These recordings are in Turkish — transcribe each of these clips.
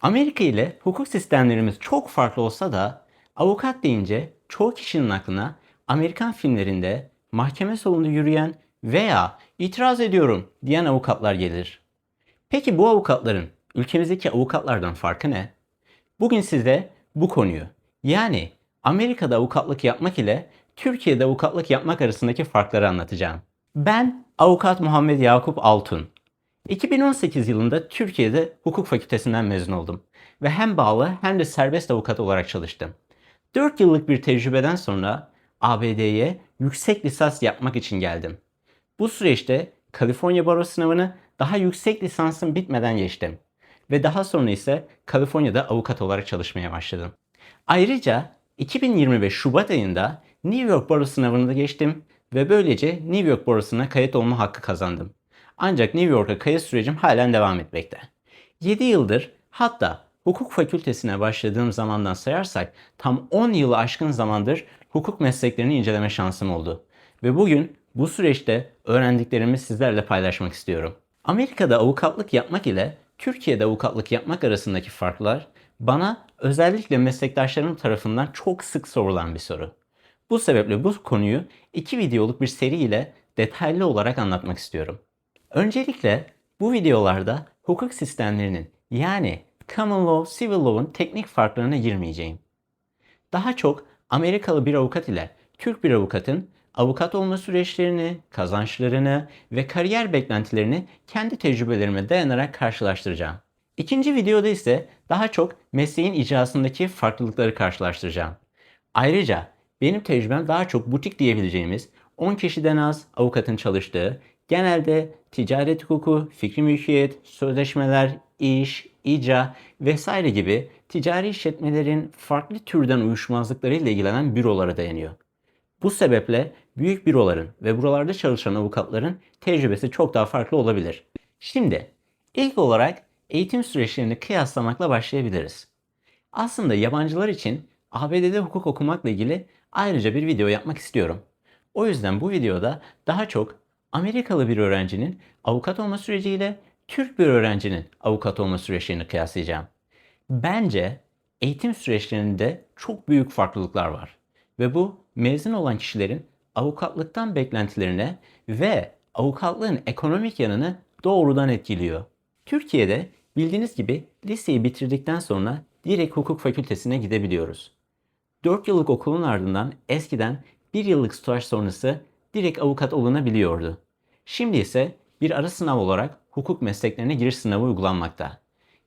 Amerika ile hukuk sistemlerimiz çok farklı olsa da avukat deyince çoğu kişinin aklına Amerikan filmlerinde mahkeme salonunda yürüyen veya itiraz ediyorum diyen avukatlar gelir. Peki bu avukatların ülkemizdeki avukatlardan farkı ne? Bugün size bu konuyu, yani Amerika'da avukatlık yapmak ile Türkiye'de avukatlık yapmak arasındaki farkları anlatacağım. Ben avukat Muhammed Yakup Altun. 2018 yılında Türkiye'de hukuk fakültesinden mezun oldum ve hem bağlı hem de serbest avukat olarak çalıştım. 4 yıllık bir tecrübeden sonra ABD'ye yüksek lisans yapmak için geldim. Bu süreçte Kaliforniya Baro sınavını daha yüksek lisansım bitmeden geçtim ve daha sonra ise Kaliforniya'da avukat olarak çalışmaya başladım. Ayrıca 2025 Şubat ayında New York Baro sınavını da geçtim ve böylece New York Barosu'na kayıt olma hakkı kazandım. Ancak New York'a kayıt sürecim halen devam etmekte. 7 yıldır, hatta hukuk fakültesine başladığım zamandan sayarsak tam 10 yılı aşkın zamandır hukuk mesleklerini inceleme şansım oldu. Ve bugün bu süreçte öğrendiklerimi sizlerle paylaşmak istiyorum. Amerika'da avukatlık yapmak ile Türkiye'de avukatlık yapmak arasındaki farklar bana özellikle meslektaşlarım tarafından çok sık sorulan bir soru. Bu sebeple bu konuyu 2 videoluk bir seri ile detaylı olarak anlatmak istiyorum. Öncelikle bu videolarda hukuk sistemlerinin, yani Common Law, Civil Law'un teknik farklarına girmeyeceğim. Daha çok Amerikalı bir avukat ile Türk bir avukatın avukat olma süreçlerini, kazançlarını ve kariyer beklentilerini kendi tecrübelerime dayanarak karşılaştıracağım. İkinci videoda ise daha çok mesleğin icrasındaki farklılıkları karşılaştıracağım. Ayrıca benim tecrübem daha çok butik diyebileceğimiz 10 kişiden az avukatın çalıştığı, genelde ticaret hukuku, fikri mülkiyet, sözleşmeler, iş, icra vesaire gibi ticari işletmelerin farklı türden uyuşmazlıklarıyla ilgilenen bürolara dayanıyor. Bu sebeple büyük büroların ve buralarda çalışan avukatların tecrübesi çok daha farklı olabilir. Şimdi ilk olarak eğitim süreçlerini kıyaslamakla başlayabiliriz. Aslında yabancılar için ABD'de hukuk okumakla ilgili ayrıca bir video yapmak istiyorum. O yüzden bu videoda daha çok Amerikalı bir öğrencinin avukat olma süreciyle Türk bir öğrencinin avukat olma süreçlerini kıyaslayacağım. Bence eğitim süreçlerinde çok büyük farklılıklar var. Ve bu mezun olan kişilerin avukatlıktan beklentilerine ve avukatlığın ekonomik yanını doğrudan etkiliyor. Türkiye'de bildiğiniz gibi liseyi bitirdikten sonra direkt hukuk fakültesine gidebiliyoruz. 4 yıllık okulun ardından eskiden 1 yıllık staj sonrası direkt avukat olunabiliyordu. Şimdi ise bir ara sınav olarak hukuk mesleklerine giriş sınavı uygulanmakta.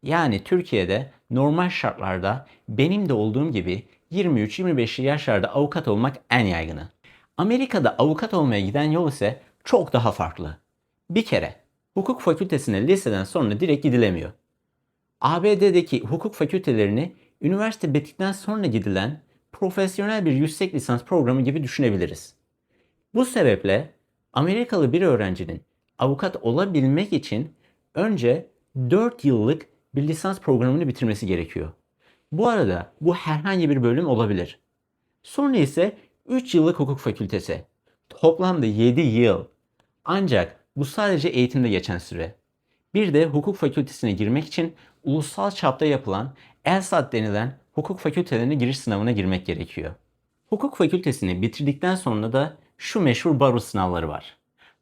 Yani Türkiye'de normal şartlarda benim de olduğum gibi 23-25 yaşlarda avukat olmak en yaygını. Amerika'da avukat olmaya giden yol ise çok daha farklı. Bir kere hukuk fakültesine liseden sonra direkt gidilemiyor. ABD'deki hukuk fakültelerini üniversite bittikten sonra gidilen profesyonel bir yüksek lisans programı gibi düşünebiliriz. Bu sebeple Amerikalı bir öğrencinin avukat olabilmek için önce 4 yıllık bir lisans programını bitirmesi gerekiyor. Bu arada bu herhangi bir bölüm olabilir. Sonra ise 3 yıllık hukuk fakültesi. Toplamda 7 yıl. Ancak bu sadece eğitimde geçen süre. Bir de hukuk fakültesine girmek için ulusal çapta yapılan LSAT denilen hukuk fakültelerine giriş sınavına girmek gerekiyor. Hukuk fakültesini bitirdikten sonra da şu meşhur baro sınavları var.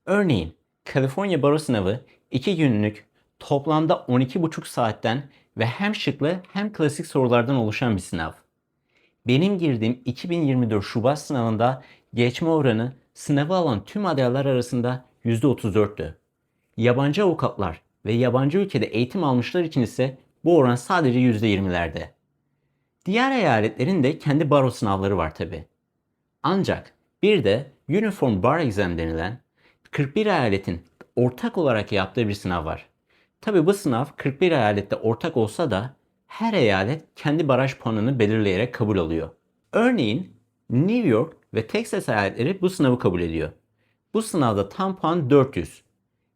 Örneğin California Baro sınavı 2 günlük toplamda 12,5 saatten ve hem şıklı hem klasik sorulardan oluşan bir sınav. Benim girdiğim 2024 Şubat sınavında geçme oranı sınavı alan tüm adaylar arasında %34'tü. Yabancı avukatlar ve yabancı ülkede eğitim almışlar için ise bu oran sadece %20'lerde. Diğer eyaletlerin de kendi baro sınavları var tabi. Ancak bir de Uniform Bar Exam denilen 41 eyaletin ortak olarak yaptığı bir sınav var. Tabi bu sınav 41 eyalette ortak olsa da her eyalet kendi baraj puanını belirleyerek kabul alıyor. Örneğin New York ve Texas eyaletleri bu sınavı kabul ediyor. Bu sınavda tam puan 400.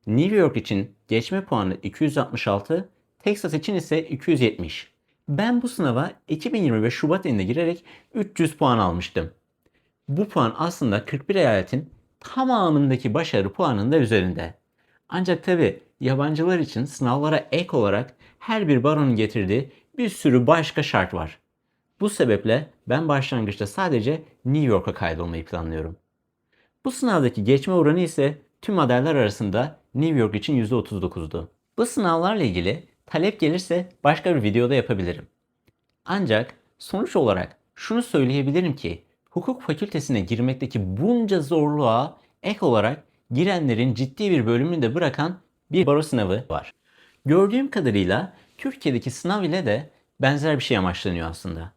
New York için geçme puanı 266, Texas için ise 270. Ben bu sınava 2025 Şubat ayında girerek 300 puan almıştım. Bu puan aslında 41 eyaletin tamamındaki başarı puanının da üzerinde. Ancak tabi yabancılar için sınavlara ek olarak her bir baronun getirdiği bir sürü başka şart var. Bu sebeple ben başlangıçta sadece New York'a kaydolmayı planlıyorum. Bu sınavdaki geçme oranı ise tüm adaylar arasında New York için %39'du. Bu sınavlarla ilgili talep gelirse başka bir videoda yapabilirim. Ancak sonuç olarak şunu söyleyebilirim ki hukuk fakültesine girmekteki bunca zorluğa ek olarak girenlerin ciddi bir bölümünü de bırakan bir baro sınavı var. Gördüğüm kadarıyla Türkiye'deki sınav ile de benzer bir şey amaçlanıyor aslında.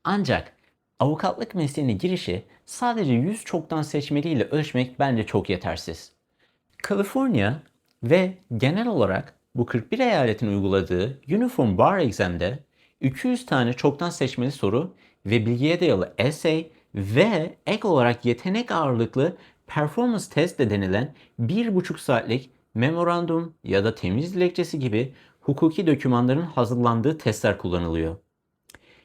Ancak avukatlık mesleğine girişi sadece 100 çoktan seçmeliyle ölçmek bence çok yetersiz. Kaliforniya ve genel olarak bu 41 eyaletin uyguladığı Uniform Bar Exam'de 200 tane çoktan seçmeli soru ve bilgiye dayalı essay ve ek olarak yetenek ağırlıklı performance test de denilen 1,5 saatlik memorandum ya da temiz dilekçesi gibi hukuki dokümanların hazırlandığı testler kullanılıyor.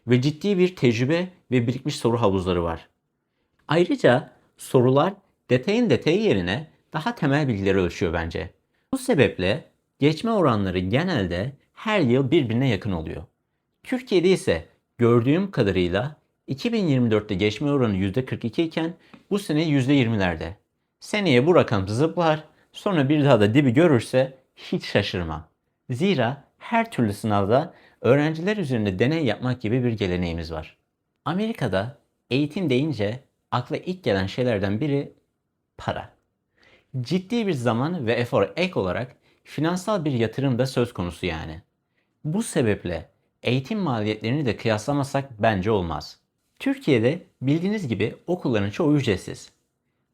Ve ciddi bir tecrübe ve birikmiş soru havuzları var. Ayrıca sorular detayın detayı yerine daha temel bilgileri ölçüyor bence. Bu sebeple geçme oranları genelde her yıl birbirine yakın oluyor. Türkiye'de ise gördüğüm kadarıyla 2024'te geçme oranı %42 iken bu sene %20'lerde. Seneye bu rakam zıplar, sonra bir daha da dibi görürse hiç şaşırmam. Zira her türlü sınavda öğrenciler üzerinde deney yapmak gibi bir geleneğimiz var. Amerika'da eğitim deyince akla ilk gelen şeylerden biri para. Ciddi bir zaman ve efor ek olarak finansal bir yatırım da söz konusu yani. Bu sebeple eğitim maliyetlerini de kıyaslamasak bence olmaz. Türkiye'de bildiğiniz gibi okulların çoğu ücretsiz.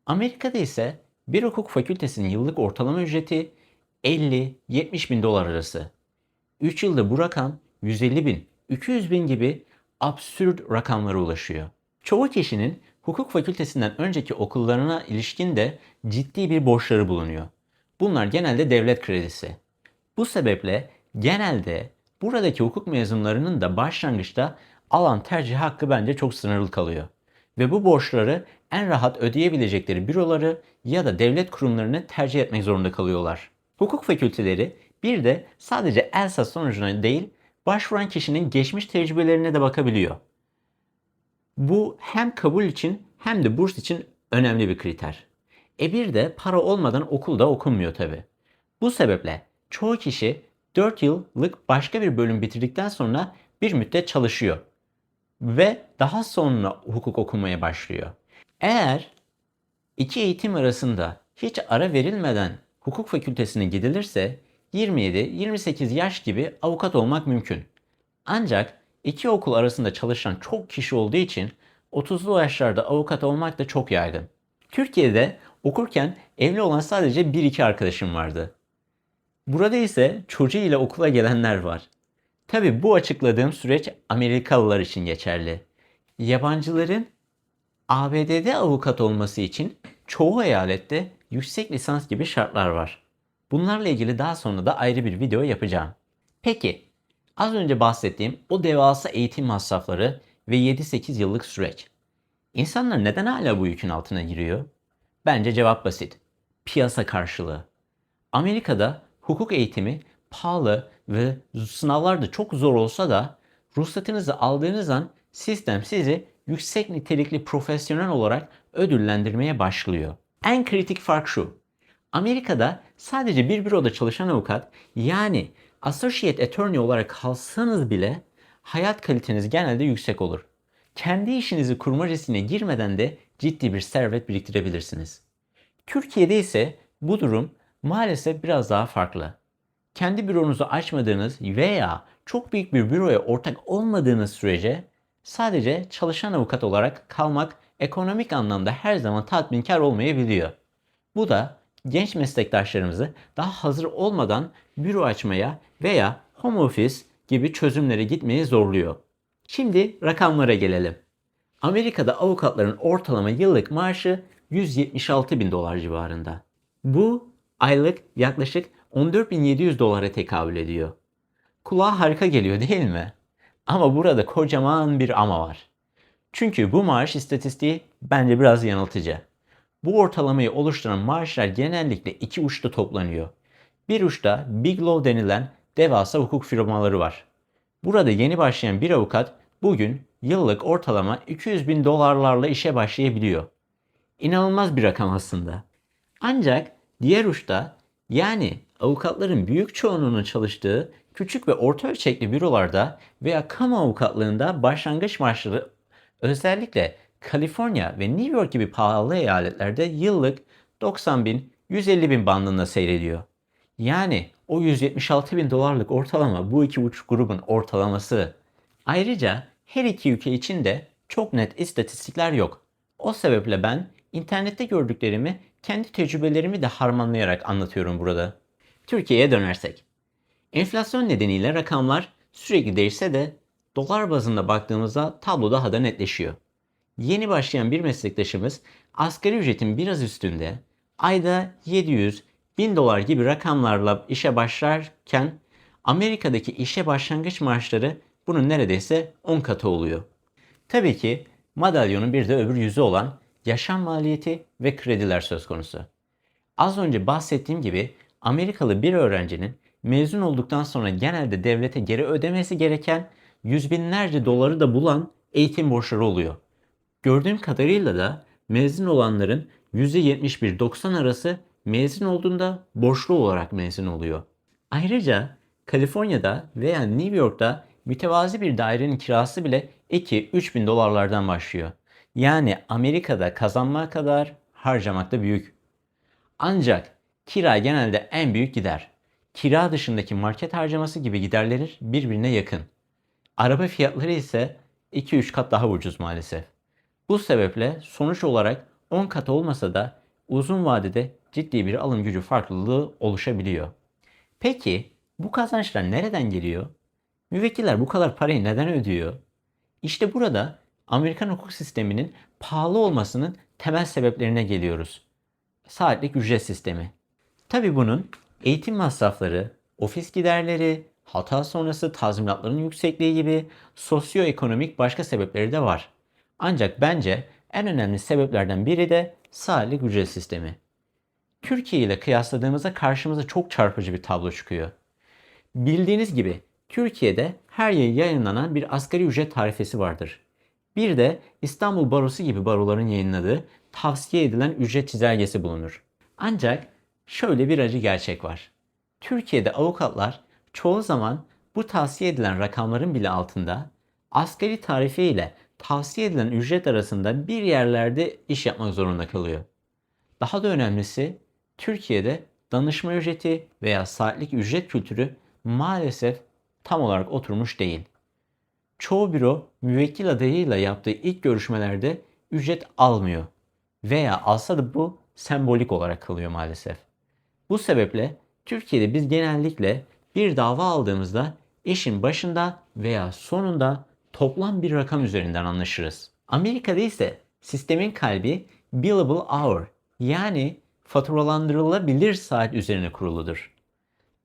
Amerika'da ise bir hukuk fakültesinin yıllık ortalama ücreti 50-70 bin dolar arası. 3 yılda bu rakam 150 bin, 200 bin gibi absürt rakamlara ulaşıyor. Çoğu kişinin hukuk fakültesinden önceki okullarına ilişkin de ciddi bir borçları bulunuyor. Bunlar genelde devlet kredisi. Bu sebeple genelde buradaki hukuk mezunlarının da başlangıçta alan tercih hakkı bence çok sınırlı kalıyor. Ve bu borçları en rahat ödeyebilecekleri büroları ya da devlet kurumlarını tercih etmek zorunda kalıyorlar. Hukuk fakülteleri bir de sadece ELSA sonucuna değil, başvuran kişinin geçmiş tecrübelerine de bakabiliyor. Bu hem kabul için hem de burs için önemli bir kriter. Bir de para olmadan okulda okunmuyor tabi. Bu sebeple çoğu kişi 4 yıllık başka bir bölüm bitirdikten sonra bir müddet çalışıyor ve daha sonra hukuk okumaya başlıyor. Eğer iki eğitim arasında hiç ara verilmeden hukuk fakültesine gidilirse 27-28 yaş gibi avukat olmak mümkün. Ancak iki okul arasında çalışan çok kişi olduğu için 30'lu yaşlarda avukat olmak da çok yaygın. Türkiye'de okurken evli olan sadece bir iki arkadaşım vardı. Burada ise çocuğuyla okula gelenler var. Tabi bu açıkladığım süreç Amerikalılar için geçerli. Yabancıların ABD'de avukat olması için çoğu eyalette yüksek lisans gibi şartlar var. Bunlarla ilgili daha sonra da ayrı bir video yapacağım. Peki, az önce bahsettiğim o devasa eğitim masrafları ve 7-8 yıllık süreç. İnsanlar neden hala bu yükün altına giriyor? Bence cevap basit. Piyasa karşılığı. Amerika'da hukuk eğitimi pahalı ve sınavlar da çok zor olsa da ruhsatınızı aldığınız an sistem sizi yüksek nitelikli profesyonel olarak ödüllendirmeye başlıyor. En kritik fark şu. Amerika'da sadece bir büroda çalışan avukat yani associate attorney olarak kalsanız bile hayat kaliteniz genelde yüksek olur. Kendi işinizi kurma riskine girmeden de ciddi bir servet biriktirebilirsiniz. Türkiye'de ise bu durum maalesef biraz daha farklı. Kendi büronuzu açmadığınız veya çok büyük bir büroya ortak olmadığınız sürece sadece çalışan avukat olarak kalmak ekonomik anlamda her zaman tatminkar olmayabiliyor. Bu da genç meslektaşlarımızı daha hazır olmadan büro açmaya veya home office gibi çözümlere gitmeye zorluyor. Şimdi rakamlara gelelim. Amerika'da avukatların ortalama yıllık maaşı 176 bin dolar civarında. Bu aylık yaklaşık 14.700 dolara tekabül ediyor. Kulağa harika geliyor değil mi? Ama burada kocaman bir ama var. Çünkü bu maaş istatistiği bence biraz yanıltıcı. Bu ortalamayı oluşturan maaşlar genellikle iki uçta toplanıyor. Bir uçta Big Law denilen devasa hukuk firmaları var. Burada yeni başlayan bir avukat bugün yıllık ortalama 200 bin dolarlarla işe başlayabiliyor. İnanılmaz bir rakam aslında. Ancak diğer uçta, yani avukatların büyük çoğunluğunun çalıştığı küçük ve orta ölçekli bürolarda veya kamu avukatlığında başlangıç maaşları özellikle Kaliforniya ve New York gibi pahalı eyaletlerde yıllık 90 bin, 150 bin bandında seyrediyor. Yani o 176 bin dolarlık ortalama bu iki uç grubun ortalaması. Ayrıca her iki ülke için de çok net istatistikler yok. O sebeple ben internette gördüklerimi kendi tecrübelerimi de harmanlayarak anlatıyorum burada. Türkiye'ye dönersek. Enflasyon nedeniyle rakamlar sürekli değişse de dolar bazında baktığımızda tablo daha da netleşiyor. Yeni başlayan bir meslektaşımız asgari ücretin biraz üstünde ayda 700 bin dolar gibi rakamlarla işe başlarken Amerika'daki işe başlangıç maaşları bunun neredeyse 10 katı oluyor. Tabii ki madalyonun bir de öbür yüzü olan yaşam maliyeti ve krediler söz konusu. Az önce bahsettiğim gibi Amerikalı bir öğrencinin mezun olduktan sonra genelde devlete geri ödemesi gereken yüz binlerce doları da bulan eğitim borçları oluyor. Gördüğüm kadarıyla da mezun olanların %71-90 arası mezun olduğunda borçlu olarak mezun oluyor. Ayrıca Kaliforniya'da veya New York'ta mütevazi bir dairenin kirası bile 2-3 bin dolarlardan başlıyor. Yani Amerika'da kazanmak kadar harcamak da büyük. Ancak kira genelde en büyük gider. Kira dışındaki market harcaması gibi giderleri birbirine yakın. Araba fiyatları ise 2-3 kat daha ucuz maalesef. Bu sebeple sonuç olarak 10 kat olmasa da uzun vadede ciddi bir alım gücü farklılığı oluşabiliyor. Peki bu kazançlar nereden geliyor? Müvekkiller bu kadar parayı neden ödüyor? İşte burada Amerikan hukuk sisteminin pahalı olmasının temel sebeplerine geliyoruz. Saatlik ücret sistemi. Tabii bunun eğitim masrafları, ofis giderleri, hata sonrası tazminatların yüksekliği gibi sosyoekonomik başka sebepleri de var. Ancak bence en önemli sebeplerden biri de saatlik ücret sistemi. Türkiye ile kıyasladığımızda karşımıza çok çarpıcı bir tablo çıkıyor. Bildiğiniz gibi Türkiye'de her yıl yayınlanan bir asgari ücret tarifesi vardır. Bir de İstanbul Barosu gibi baroların yayınladığı tavsiye edilen ücret çizelgesi bulunur. Ancak şöyle bir acı gerçek var. Türkiye'de avukatlar çoğu zaman bu tavsiye edilen rakamların bile altında, asgari tarife ile tavsiye edilen ücret arasında bir yerlerde iş yapmak zorunda kalıyor. Daha da önemlisi, Türkiye'de danışma ücreti veya saatlik ücret kültürü maalesef tam olarak oturmuş değil. Çoğu büro müvekkil adayıyla yaptığı ilk görüşmelerde ücret almıyor veya alsa da bu sembolik olarak kalıyor maalesef. Bu sebeple Türkiye'de biz genellikle bir dava aldığımızda işin başında veya sonunda toplam bir rakam üzerinden anlaşırız. Amerika'da ise sistemin kalbi billable hour, yani faturalandırılabilir saat üzerine kuruludur.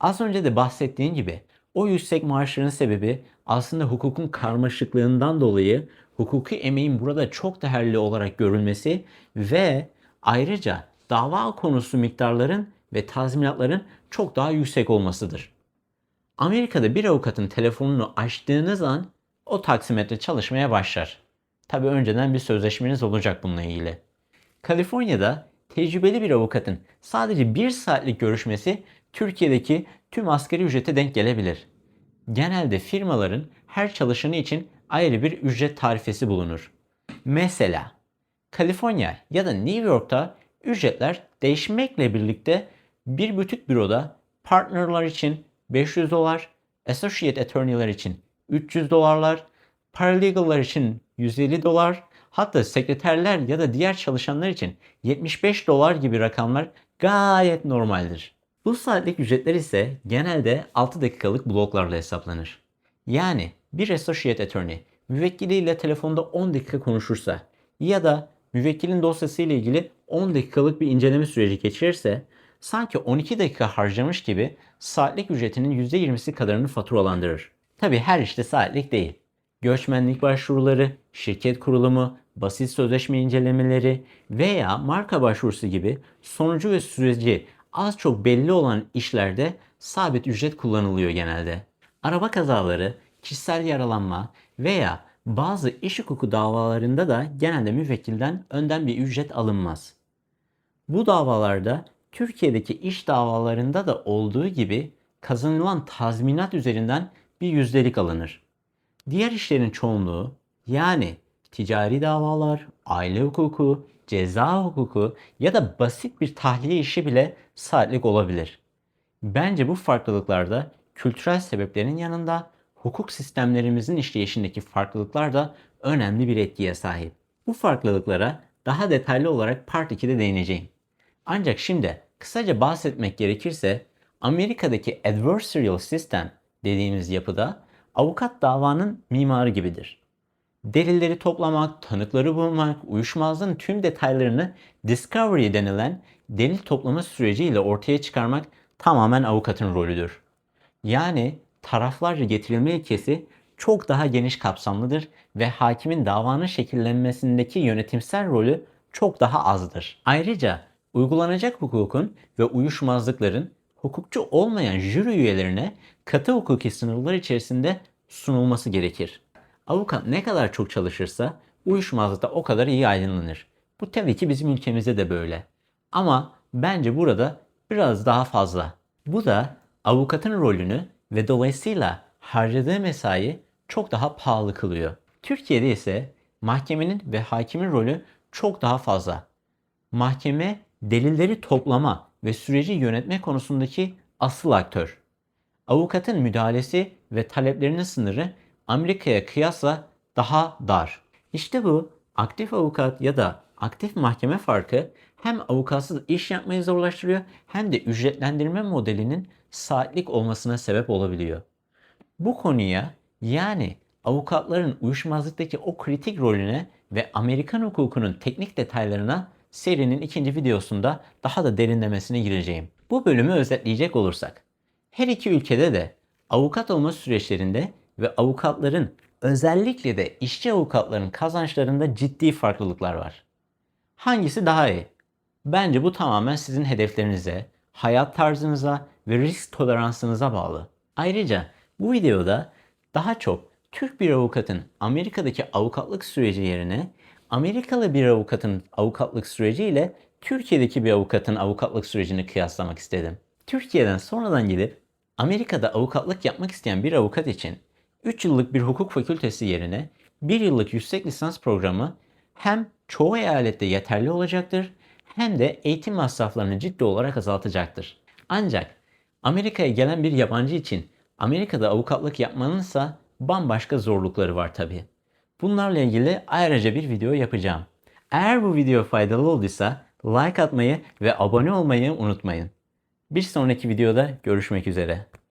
Az önce de bahsettiğim gibi o yüksek maaşların sebebi aslında hukukun karmaşıklığından dolayı hukuki emeğin burada çok değerli olarak görülmesi ve ayrıca dava konusu miktarların ve tazminatların çok daha yüksek olmasıdır. Amerika'da bir avukatın telefonunu açtığınız an o taksimetre çalışmaya başlar. Tabi önceden bir sözleşmeniz olacak bununla ilgili. Kaliforniya'da tecrübeli bir avukatın sadece bir saatlik görüşmesi Türkiye'deki tüm asgari ücrete denk gelebilir. Genelde firmaların her çalışanı için ayrı bir ücret tarifesi bulunur. Mesela Kaliforniya ya da New York'ta ücretler değişmekle birlikte bir butik büroda partnerlar için 500 dolar, associate attorney'ler için 300 dolarlar, paralegal'lar için 150 dolar, hatta sekreterler ya da diğer çalışanlar için 75 dolar gibi rakamlar gayet normaldir. Bu saatlik ücretler ise genelde 6 dakikalık bloklarla hesaplanır. Yani bir associate attorney müvekkiliyle telefonda 10 dakika konuşursa ya da müvekkilin dosyası ile ilgili 10 dakikalık bir inceleme süreci geçirirse sanki 12 dakika harcamış gibi saatlik ücretinin %20'si kadarını faturalandırır. Tabi her işte saatlik değil. Göçmenlik başvuruları, şirket kurulumu, basit sözleşme incelemeleri veya marka başvurusu gibi sonucu ve süreci az çok belli olan işlerde sabit ücret kullanılıyor genelde. Araba kazaları, kişisel yaralanma veya bazı iş hukuku davalarında da genelde müvekkilden önden bir ücret alınmaz. Bu davalarda Türkiye'deki iş davalarında da olduğu gibi kazanılan tazminat üzerinden bir yüzdelik alınır. Diğer işlerin çoğunluğu, yani ticari davalar, aile hukuku, ceza hukuku ya da basit bir tahliye işi bile saatlik olabilir. Bence bu farklılıklarda kültürel sebeplerin yanında hukuk sistemlerimizin işleyişindeki farklılıklar da önemli bir etkiye sahip. Bu farklılıklara daha detaylı olarak Part 2'de değineceğim. Ancak şimdi kısaca bahsetmek gerekirse Amerika'daki adversarial system dediğimiz yapıda avukat davanın mimarı gibidir. Delilleri toplamak, tanıkları bulmak, uyuşmazlığın tüm detaylarını discovery denilen delil toplama süreciyle ortaya çıkarmak tamamen avukatın rolüdür. Yani taraflarca getirilme ilkesi çok daha geniş kapsamlıdır ve hakimin davanın şekillenmesindeki yönetimsel rolü çok daha azdır. Ayrıca uygulanacak hukukun ve uyuşmazlıkların hukukçu olmayan jüri üyelerine katı hukuki sınırlar içerisinde sunulması gerekir. Avukat ne kadar çok çalışırsa uyuşmazlık da o kadar iyi aydınlanır. Bu tabii ki bizim ülkemizde de böyle. Ama bence burada biraz daha fazla. Bu da avukatın rolünü ve dolayısıyla harcadığı mesai çok daha pahalı kılıyor. Türkiye'de ise mahkemenin ve hakimin rolü çok daha fazla. Mahkeme delilleri toplama ve süreci yönetme konusundaki asıl aktör. Avukatın müdahalesi ve taleplerinin sınırı Amerika'ya kıyasla daha dar. İşte bu aktif avukat ya da aktif mahkeme farkı hem avukatsız iş yapmayı zorlaştırıyor hem de ücretlendirme modelinin saatlik olmasına sebep olabiliyor. Bu konuya, yani avukatların uyuşmazlıktaki o kritik rolüne ve Amerikan hukukunun teknik detaylarına serinin ikinci videosunda daha da derinlemesine gireceğim. Bu bölümü özetleyecek olursak, her iki ülkede de avukat olma süreçlerinde ve avukatların, özellikle de işçi avukatların kazançlarında ciddi farklılıklar var. Hangisi daha iyi? Bence bu tamamen sizin hedeflerinize, hayat tarzınıza ve risk toleransınıza bağlı. Ayrıca bu videoda daha çok Türk bir avukatın Amerika'daki avukatlık süreci yerine Amerikalı bir avukatın avukatlık süreci ile Türkiye'deki bir avukatın avukatlık sürecini kıyaslamak istedim. Türkiye'den sonradan gelip Amerika'da avukatlık yapmak isteyen bir avukat için 3 yıllık bir hukuk fakültesi yerine 1 yıllık yüksek lisans programı hem çoğu eyalette yeterli olacaktır hem de eğitim masraflarını ciddi olarak azaltacaktır. Ancak Amerika'ya gelen bir yabancı için Amerika'da avukatlık yapmanınsa bambaşka zorlukları var tabi. Bunlarla ilgili ayrıca bir video yapacağım. Eğer bu video faydalı olduysa like atmayı ve abone olmayı unutmayın. Bir sonraki videoda görüşmek üzere.